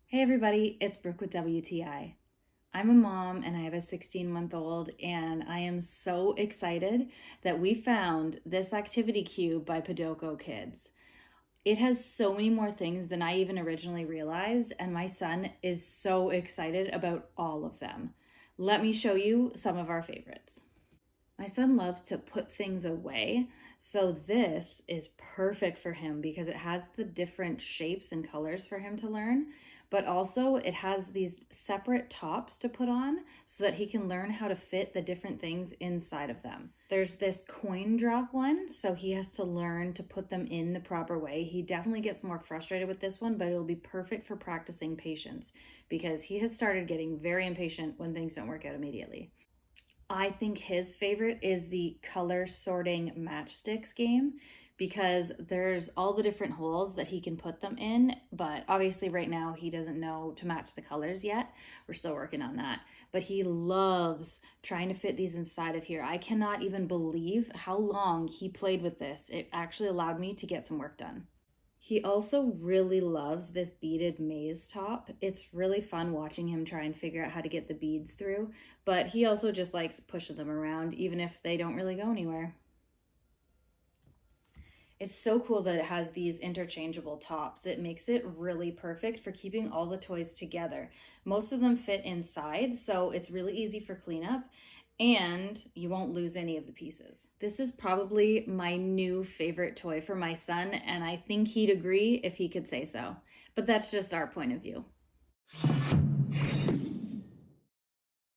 Hey everybody, it's Brooke with WTI. I'm a mom and I have a 16-month-old, and I am so excited that we found this activity cube by Pidoko Kids. It has so many more things than I even originally realized, and my son is so excited about all of them. Let me show you some of our favorites. My son loves to put things away, so this is perfect for him because it has the different shapes and colors for him to learn, but also it has these separate tops to put on so that he can learn how to fit the different things inside of them. There's this coin drop one, so he has to learn to put them in the proper way. He definitely gets more frustrated with this one, but it'll be perfect for practicing patience because he has started getting very impatient when things don't work out immediately. I think his favorite is the Color Sorting Matchsticks Game because there's all the different holes that he can put them in, but obviously right now he doesn't know to match the colors yet. We're still working on that, but he loves trying to fit these inside of here. I cannot even believe how long he played with this. It actually allowed me to get some work done. He also really loves this beaded maze top. It's really fun watching him try and figure out how to get the beads through, but he also just likes pushing them around even if they don't really go anywhere. It's so cool that it has these interchangeable tops. It makes it really perfect for keeping all the toys together. Most of them fit inside, so it's really easy for cleanup and you won't lose any of the pieces. This is probably my new favorite toy for my son, and I think he'd agree if he could say so. But that's just our point of view.